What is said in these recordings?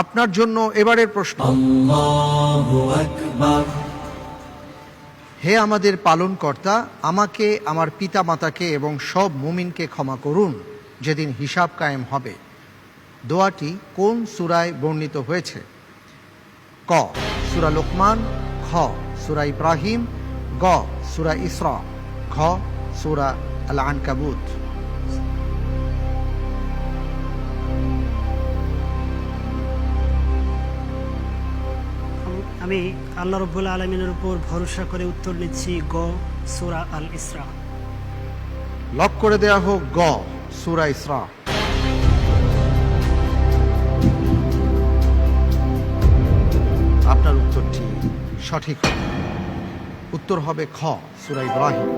আপনার জন্য এবারের প্রশ্ন, হে আমাদের পালনকর্তা, আমাকে, আমার পিতা মাতাকে এবং সব মুমিনকে ক্ষমা করুন যেদিন হিসাব কায়েম হবে। দোয়াটি কোন সূরায় বর্ণিত হয়েছে? ক সূরা লোকমান, খ সূরা ইব্রাহিম, গ সূরা ইসরা, ঘ সূরা আল আনকাবুত। আমি আল্লাহ রাব্বুল আলামিনের উপর ভরসা করে উত্তর নিচ্ছি গ সূরা আল ইসরা। লক করে দেয়া হোক গ সূরা ইসরা। আপনার উত্তরটি সঠিক হবে। উত্তর হবে খ সূরা ইব্রাহিম।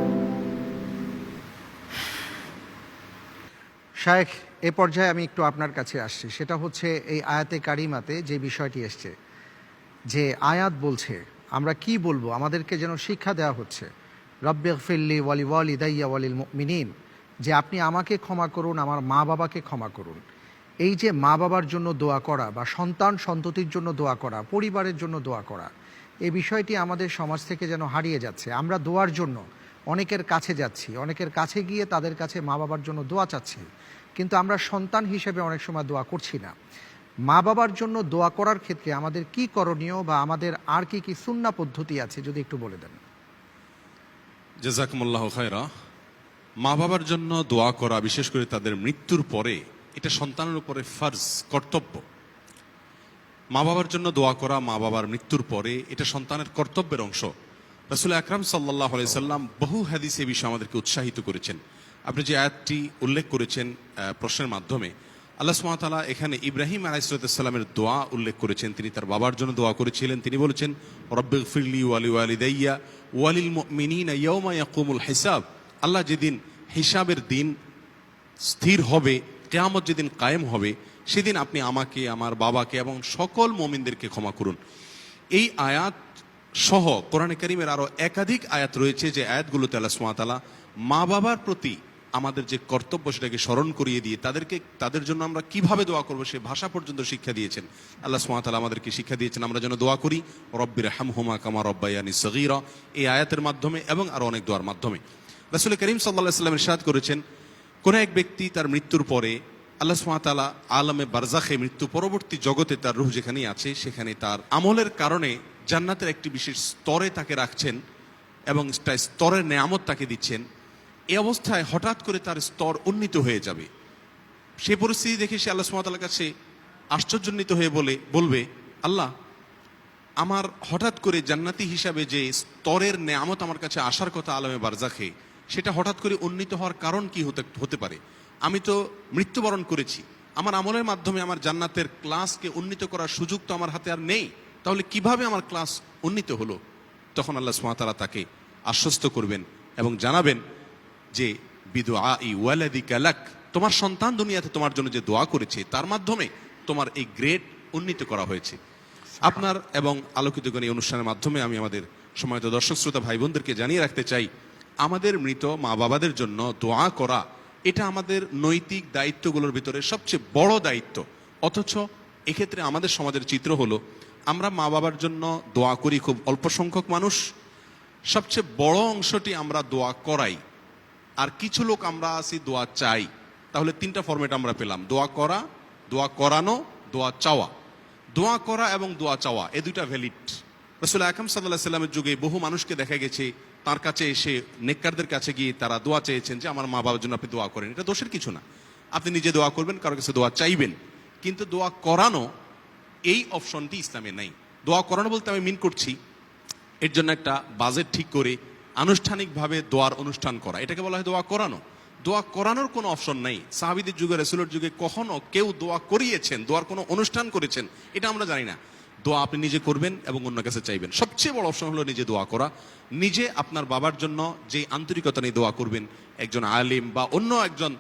শায়েখ, এ পর্যায়ে আমি একটু আপনার কাছে আসছি। সেটা হচ্ছে এই আয়াতে কারিমাতে যে বিষয়টি এসছে, যে আয়াত বলছে আমরা কি বলবো, আমাদেরকে যেন শিক্ষা দেওয়া হচ্ছে রব্বিগফিরলি ওয়ালি ওয়ালিদাইয়া ওয়ালিল মুমিনিন, যে আপনি আমাকে ক্ষমা করুন, আমার মা বাবাকে ক্ষমা করুন। এই যে মা বাবার জন্য দোয়া করা বা সন্তান সন্ততির জন্য দোয়া করা, পরিবারের জন্য দোয়া করা, এই বিষয়টি আমাদের সমাজ থেকে যেন হারিয়ে যাচ্ছে। আমরা দোয়ার জন্য অনেকের কাছে যাচ্ছি, অনেকের কাছে গিয়ে তাদের কাছে মা বাবার জন্য দোয়া চাচ্ছি, কিন্তু আমরা সন্তান হিসেবে অনেক সময় দোয়া করছি না। মা বাবার জন্য দোয়া করার ক্ষেত্রে আমাদের কি করণীয় বা আমাদের আর কি কি সুন্নাহ পদ্ধতি আছে যদি একটু বলে দেন। জাযাকুমুল্লাহু খায়রা। মা বাবার জন্য দোয়া করা, বিশেষ করে তাদের মৃত্যুর পরে, এটা সন্তানের উপরে ফরজ, কর্তব্য। মা বাবার জন্য দোয়া করা মা বাবার মৃত্যুর পরে, এটা সন্তানের কর্তব্যের অংশ। রাসূল আকরাম সাল্লাল্লাহু আলাইহি সাল্লাম বহু হাদিসে এই বিষয়ে আমাদেরকে উৎসাহিত করেছেন। আপনি যে আয়াতটি উল্লেখ করেছেন প্রশ্নের মাধ্যমে, আল্লাহ সুবহানাহু ওয়া তাআলা এখানে ইব্রাহিম আলাইহিস সালামের দোয়া উল্লেখ করেছেন। তিনি তার বাবার জন্য দোয়া করেছিলেন। তিনি বলেছেন রব্বিগফিরলি ওয়ালি ওয়ালিদাইয়া ওয়ালিল মুমিনিনা ইয়াওমা ইয়াকুমুল হিসাব। আল্লাহ, যেদিন হিসাবের দিন স্থির হবে, কিয়ামত যেদিন কায়েম হবে, সেদিন আপনি আমাকে, আমার বাবাকে এবং সকল মুমিনদেরকে ক্ষমা করুন। এই আয়াত সহ কোরআনে কারীমের আরো একাধিক আয়াত রয়েছে, যে আয়াতগুলোতে আল্লাহ সুবহানাহু ওয়া তাআলা মা বাবার প্রতি আমাদের যে কর্তব্য সেটাকে স্মরণ করিয়ে দিয়ে তাদের জন্য আমরা কিভাবে দোয়া করবো সে ভাষা পর্যন্ত শিক্ষা দিয়েছেন। আল্লাহ সুবহানাহু ওয়া তাআলা আমাদেরকে শিক্ষা দিয়েছেন আমরা যেন দোয়া করি রব্বিরহামহুমা কামা রব্বায়ানি সগীরা, এই আয়াতের মাধ্যমে এবং আরো অনেক দোয়ার মাধ্যমে। রাসূল করিম সাল্লাল্লাহু আলাইহি ওয়াসাল্লাম ইরশাদ করেছেন, কোন এক ব্যক্তি তার মৃত্যুর পরে আল্লাহ সুবহানাহু ওয়া তাআলা আলমে বারজাখে, মৃত্যু পরবর্তী জগতে তার রূহ যেখানেই আছে সেখানে তার আমলের কারণে জান্নাতের একটি বিশেষ স্তরে তাকে রাখছেন এবং স্তরের নেয়ামত তাকে দিচ্ছেন। এই অবস্থায় হঠাৎ করে তার স্তর উন্নীত হয়ে যাবে। সে পরিস্থিতি দেখে সে আল্লাহ সুবহানাহু ওয়া তাআলার কাছে আশ্চর্যান্বিত হয়ে বলবে, আল্লাহ, আমার হঠাৎ করে জান্নাতি হিসাবে যে স্তরের নেয়ামত আমার কাছে আসার কথা আলমে বারজাখে, সেটা হঠাৎ করে উন্নীত হওয়ার কারণ কি হতে পারে? আমি তো মৃত্যুবরণ করেছি, আমার আমলের মাধ্যমে আমার জান্নাতের ক্লাসকে উন্নীত করার সুযোগ তো আমার হাতে আর নেই, তাহলে কিভাবে আমার ক্লাস উন্নীত হলো? তখন আল্লাহ সুবহানাহু ওয়া তাআলা তাকে আশ্বস্ত করবেন এবং জানাবেন যে বিদুআই ওয়ালাদিকা লাক, তোমার সন্তান দুনিয়াতে তোমার জন্য যে দোয়া করেছে তার মাধ্যমে তোমার এই গ্রেড উন্নীত করা হয়েছে। আপনার এবং আলোকিতগণ এই অনুষ্ঠানের মাধ্যমে আমি আমাদের সম্মানিত দর্শক শ্রোতা ভাই বোনদেরকে জানিয়ে রাখতে চাই, আমাদের মৃত মা বাবাদের জন্য দোয়া করা এটা আমাদের নৈতিক দায়িত্বগুলোর ভিতরে সবচেয়ে বড় দায়িত্ব। অথচ এক্ষেত্রে আমাদের সমাজের চিত্র হলো, আমরা মা বাবার জন্য দোয়া করি খুব অল্প সংখ্যক মানুষ, সবচেয়ে বড় অংশটি আমরা দোয়া করাই, আর কিছু লোক আমরা আছি দোয়া চাই। তাহলে তিনটা ফরম্যাট আমরা পেলাম: দোয়া করা, দোয়া করানো, দোয়া চাওয়া। দোয়া করা এবং দোয়া চাওয়া এই দুইটা ভ্যালিড। রাসূল আকরাম সাল্লাল্লাহু আলাইহি ওয়াসাল্লামের যুগে বহু মানুষকে দেখা গেছে তার কাছে এসে, নেককারদের কাছে গিয়ে তারা দোয়া চেয়েছেন যে আমার মা বাবার জন্য আপনি দোয়া করেন। এটা দোষের কিছু না, আপনি নিজে দোয়া করবেন, কারোর কাছে দোয়া চাইবেন। কিন্তু দোয়া করানো, এই অপশনটি ইসলামে নাই। দোয়া করানো বলতে আমি মিন করছি এর জন্য একটা বাজেট ঠিক করে আনুষ্ঠানিকভাবে দোয়ার অনুষ্ঠান করা, এটাকে বলা হয় দোয়া করানো। দোয়া করানোর কোনো অপশন নাই। সাহাবীদের যুগে, রাসূলের যুগে কখনো কেউ দোয়া করিয়েছেন, দোয়ার কোনো অনুষ্ঠান করেছেন, এটা আমরা জানি না। দোয়া আপনি নিজে করবেন এবং অন্য কাছে চাইবেন। সবচেয়ে বড় অপশন হলো নিজে দোয়া করা। নিজে আপনার বাবার জন্য যে আন্তরিকতা নিয়ে দোয়া করবেন, একজন আলিম বা অন্য একজন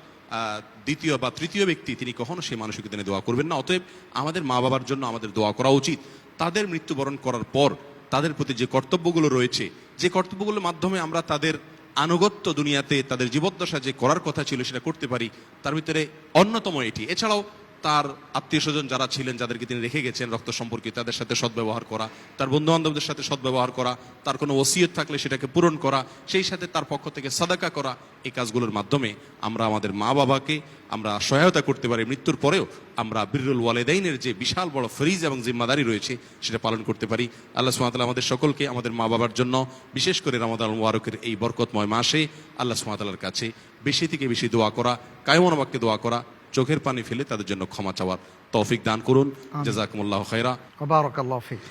দ্বিতীয় বা তৃতীয় ব্যক্তি তিনি কখনো সেই মানসিকতা নিয়ে দোয়া করবেন না। অতএব আমাদের মা বাবার জন্য আমাদের দোয়া করা উচিত। তাদের মৃত্যুবরণ করার পর তাদের প্রতি যে কর্তব্যগুলো রয়েছে, যে কর্তব্যগুলোর মাধ্যমে আমরা তাদের আনুগত্য দুনিয়াতে তাদের জীবদ্দশা যে করার কথা ছিল সেটা করতে পারি, তার ভিতরে অন্যতম এটি। এছাড়াও তার আত্মীয় স্বজন যারা ছিলেন, যাদেরকে তিনি রেখে গেছেন রক্ত সম্পর্কে, তাদের সাথে সদ্ব্যবহার করা, তার বন্ধু বান্ধবদের সাথে সদ্ব্যবহার করা, তার কোনো ওসিয়ত থাকলে সেটাকে পূরণ করা, সেই সাথে তার পক্ষ থেকে সাদাকা করা, এই কাজগুলোর মাধ্যমে আমরা আমাদের মা বাবাকে আমরা সহায়তা করতে পারি। মৃত্যুর পরেও আমরা বিররুল ওয়ালিদাইনের যে বিশাল বড় ফরিজ এবং জিম্মাদারি রয়েছে সেটা পালন করতে পারি। আল্লাহ সুবহানাহু ওয়া তাআলা আমাদের সকলকে আমাদের মা বাবার জন্য, বিশেষ করে রমাদান মুবারকের এই বরকতময় মাসে আল্লাহ সুবহানাহু ওয়া তাআলার কাছে বেশি থেকে বেশি দোয়া করা, কায়মনোবাক্যে বাক্যে দোয়া করা, চোখের পানি ফেলে তাদের জন্য ক্ষমা চাওয়ার তৌফিক দান করুন। জাযাকুমুল্লাহু খায়রা। বারাকাল্লাহু ফিক।